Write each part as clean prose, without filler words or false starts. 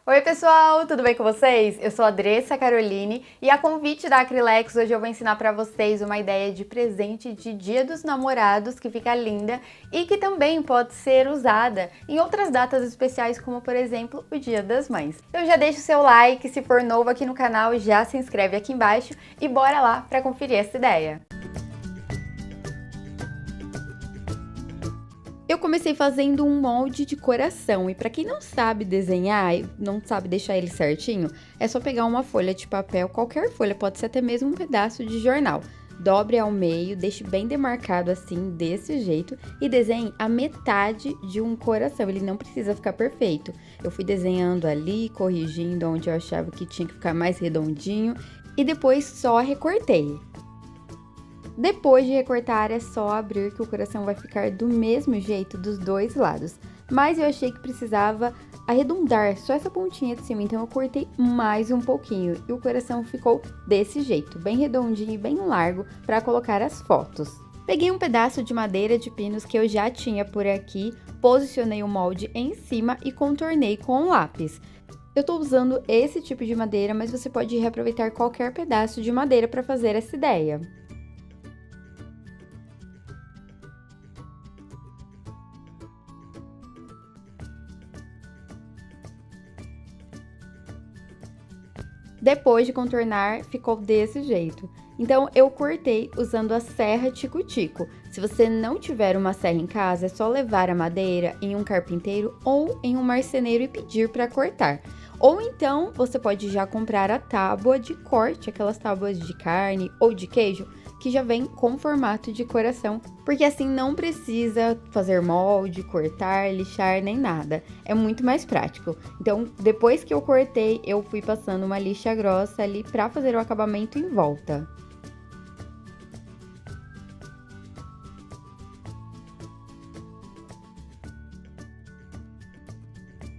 Oi pessoal, tudo bem com vocês? Eu sou a Andressa Caroline e a convite da Acrylex hoje eu vou ensinar para vocês uma ideia de presente de Dia dos Namorados que fica linda e que também pode ser usada em outras datas especiais como por exemplo o Dia das Mães. Então já deixa o seu like, se for novo aqui no canal já se inscreve aqui embaixo e bora lá para conferir essa ideia. Eu comecei fazendo um molde de coração e para quem não sabe desenhar e não sabe deixar ele certinho, é só pegar uma folha de papel, qualquer folha, pode ser até mesmo um pedaço de jornal. Dobre ao meio, deixe bem demarcado assim, desse jeito, e desenhe a metade de um coração, ele não precisa ficar perfeito. Eu fui desenhando ali, corrigindo onde eu achava que tinha que ficar mais redondinho, e depois só recortei. Depois de recortar, é só abrir que o coração vai ficar do mesmo jeito dos dois lados. Mas eu achei que precisava arredondar só essa pontinha de cima, então eu cortei mais um pouquinho. E o coração ficou desse jeito, bem redondinho e bem largo para colocar as fotos. Peguei um pedaço de madeira de pinos que eu já tinha por aqui, posicionei o molde em cima e contornei com um lápis. Eu tô usando esse tipo de madeira, mas você pode reaproveitar qualquer pedaço de madeira para fazer essa ideia. Depois de contornar, ficou desse jeito. Então, eu cortei usando a serra tico-tico. Se você não tiver uma serra em casa, é só levar a madeira em um carpinteiro ou em um marceneiro e pedir para cortar. Ou então, você pode já comprar a tábua de corte, aquelas tábuas de carne ou de queijo, que já vem com formato de coração, porque assim não precisa fazer molde, cortar, lixar, nem nada. É muito mais prático. Então, depois que eu cortei, eu fui passando uma lixa grossa ali para fazer o acabamento em volta.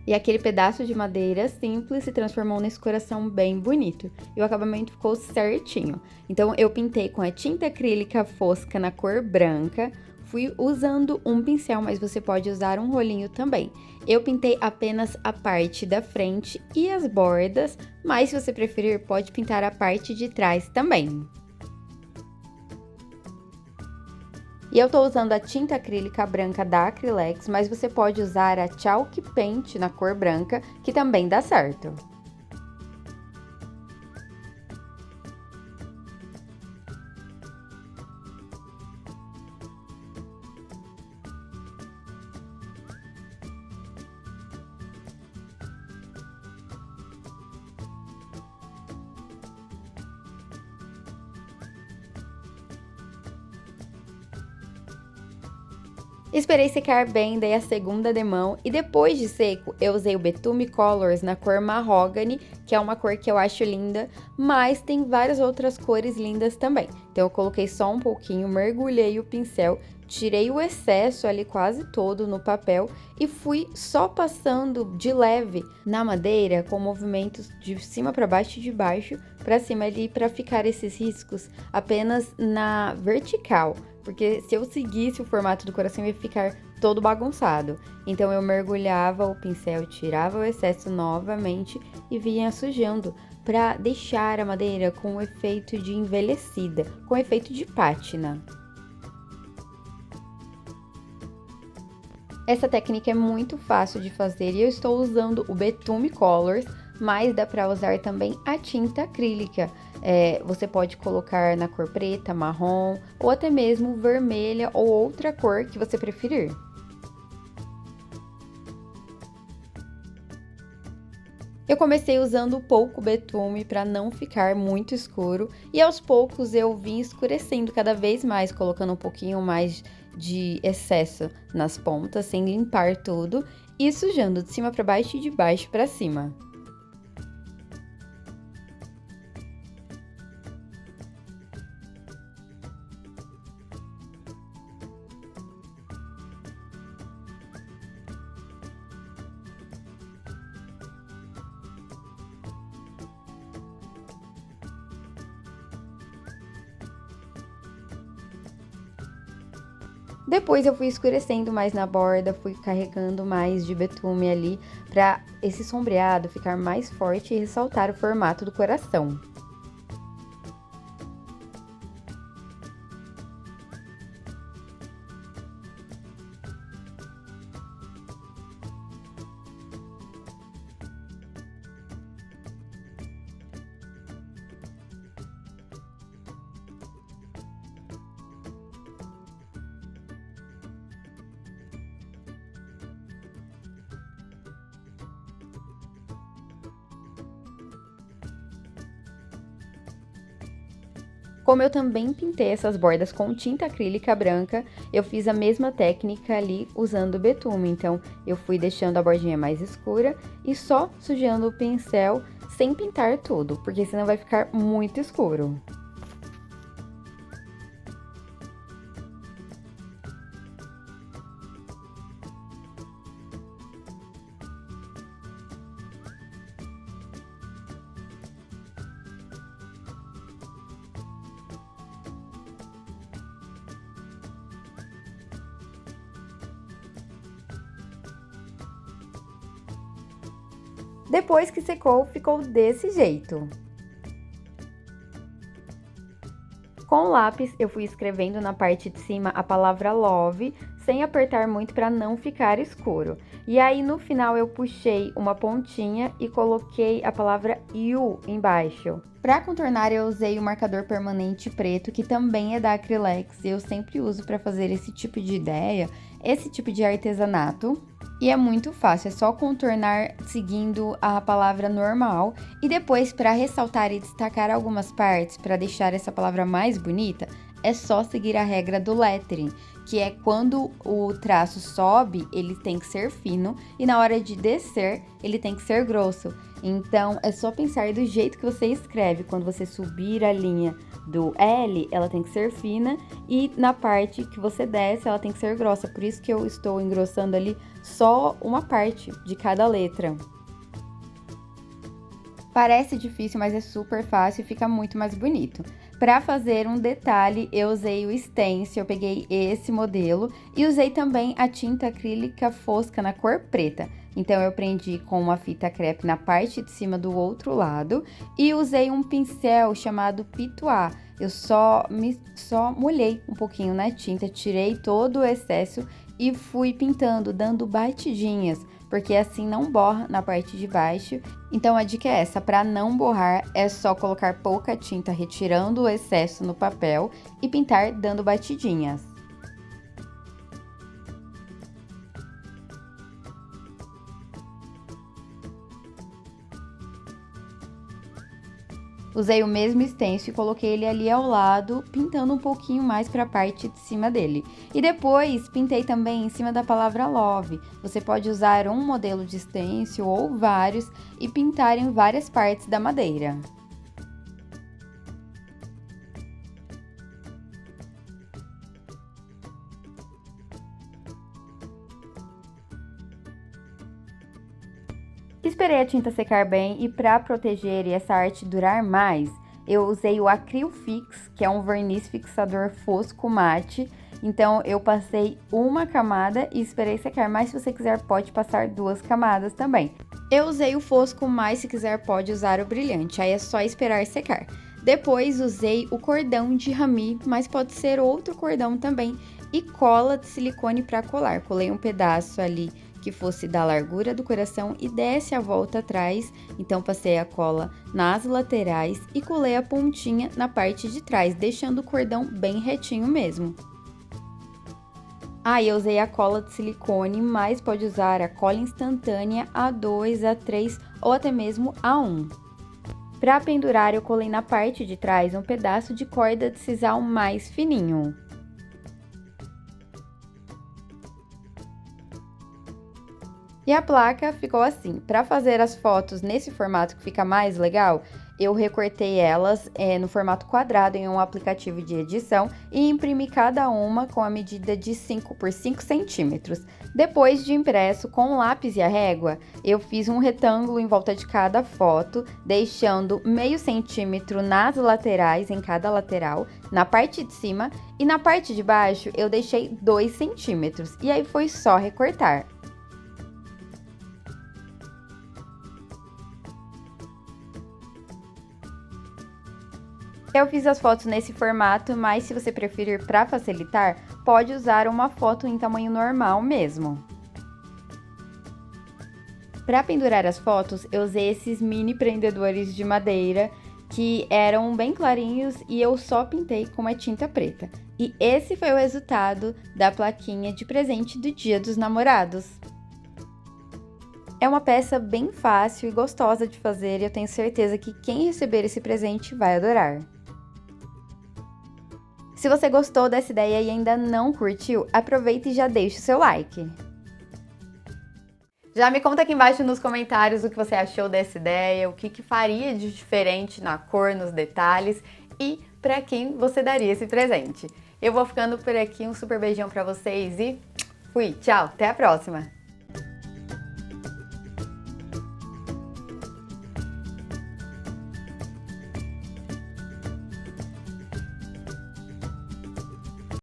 E aquele pedaço de madeira simples se transformou nesse coração bem bonito. E o acabamento ficou certinho. Então, eu pintei com a tinta acrílica fosca na cor branca. Fui usando um pincel, mas você pode usar um rolinho também. Eu pintei apenas a parte da frente e as bordas, mas se você preferir, pode pintar a parte de trás também. E eu tô usando a tinta acrílica branca da Acrylex, mas você pode usar a Chalk Paint na cor branca, que também dá certo. Esperei secar bem, dei a segunda demão e depois de seco eu usei o Betume Colors na cor Mahogany, que é uma cor que eu acho linda, mas tem várias outras cores lindas também. Então eu coloquei só um pouquinho, mergulhei o pincel, tirei o excesso ali quase todo no papel e fui só passando de leve na madeira com movimentos de cima para baixo e de baixo para cima ali para ficar esses riscos apenas na vertical. Porque se eu seguisse o formato do coração, ia ficar todo bagunçado. Então, eu mergulhava o pincel, tirava o excesso novamente e vinha sujando para deixar a madeira com o efeito de envelhecida, com o efeito de pátina. Essa técnica é muito fácil de fazer e eu estou usando o Betume Colors, mas dá para usar também a tinta acrílica. Você pode colocar na cor preta, marrom ou até mesmo vermelha ou outra cor que você preferir. Eu comecei usando pouco betume para não ficar muito escuro e aos poucos eu vim escurecendo cada vez mais, colocando um pouquinho mais de excesso nas pontas, sem limpar tudo e sujando de cima para baixo e de baixo para cima. Depois eu fui escurecendo mais na borda, fui carregando mais de betume ali para esse sombreado ficar mais forte e ressaltar o formato do coração. Como eu também pintei essas bordas com tinta acrílica branca, eu fiz a mesma técnica ali usando betume. Então, eu fui deixando a bordinha mais escura e só sujando o pincel sem pintar tudo, porque senão vai ficar muito escuro. Depois que secou, ficou desse jeito. Com o lápis, eu fui escrevendo na parte de cima a palavra love, sem apertar muito para não ficar escuro. E aí, no final, eu puxei uma pontinha e coloquei a palavra you embaixo. Para contornar, eu usei o marcador permanente preto, que também é da Acrylex. Eu sempre uso para fazer esse tipo de ideia, esse tipo de artesanato. E é muito fácil, é só contornar seguindo a palavra normal. E depois, para ressaltar e destacar algumas partes, para deixar essa palavra mais bonita, é só seguir a regra do lettering, que é quando o traço sobe, ele tem que ser fino, e na hora de descer, ele tem que ser grosso. Então, é só pensar do jeito que você escreve. Quando você subir a linha do L, ela tem que ser fina, e na parte que você desce, ela tem que ser grossa. Por isso que eu estou engrossando ali só uma parte de cada letra. Parece difícil, mas é super fácil e fica muito mais bonito. Para fazer um detalhe, eu usei o stencil, eu peguei esse modelo e usei também a tinta acrílica fosca na cor preta. Então, eu prendi com uma fita crepe na parte de cima do outro lado e usei um pincel chamado Pitois. Eu só molhei um pouquinho na tinta, tirei todo o excesso e fui pintando, dando batidinhas, porque assim não borra na parte de baixo. Então a dica é essa, para não borrar é só colocar pouca tinta retirando o excesso no papel e pintar dando batidinhas. Usei o mesmo stencil e coloquei ele ali ao lado, pintando um pouquinho mais para a parte de cima dele. E depois, pintei também em cima da palavra love. Você pode usar um modelo de stencil ou vários e pintar em várias partes da madeira. Esperei a tinta secar bem e para proteger e essa arte durar mais, eu usei o Acryl Fix, que é um verniz fixador fosco mate. Então eu passei uma camada e esperei secar, mas se você quiser pode passar 2 camadas também. Eu usei o fosco, mas se quiser pode usar o brilhante, aí é só esperar secar. Depois usei o cordão de rami, mas pode ser outro cordão também, e cola de silicone para colar. Colei um pedaço ali que fosse da largura do coração e desse a volta atrás, então passei a cola nas laterais e colei a pontinha na parte de trás, deixando o cordão bem retinho mesmo. Eu usei a cola de silicone, mas pode usar a cola instantânea A2, A3 ou até mesmo A1. Para pendurar, eu colei na parte de trás um pedaço de corda de sisal mais fininho. E a placa ficou assim. Para fazer as fotos nesse formato que fica mais legal, Eu recortei elas no formato quadrado em um aplicativo de edição e imprimi cada uma com a medida de 5 por 5 centímetros. Depois de impresso com o lápis e a régua, eu fiz um retângulo em volta de cada foto, deixando meio centímetro nas laterais, em cada lateral, na parte de cima, e na parte de baixo eu deixei 2 centímetros, e aí foi só recortar. Eu fiz as fotos nesse formato, mas se você preferir para facilitar, pode usar uma foto em tamanho normal mesmo. Para pendurar as fotos, eu usei esses mini prendedores de madeira que eram bem clarinhos e eu só pintei com uma tinta preta. E esse foi o resultado da plaquinha de presente do Dia dos Namorados. É uma peça bem fácil e gostosa de fazer e eu tenho certeza que quem receber esse presente vai adorar. Se você gostou dessa ideia e ainda não curtiu, aproveita e já deixa o seu like. Já me conta aqui embaixo nos comentários o que você achou dessa ideia, o que faria de diferente na cor, nos detalhes e para quem você daria esse presente. Eu vou ficando por aqui, um super beijão para vocês e fui, tchau, até a próxima!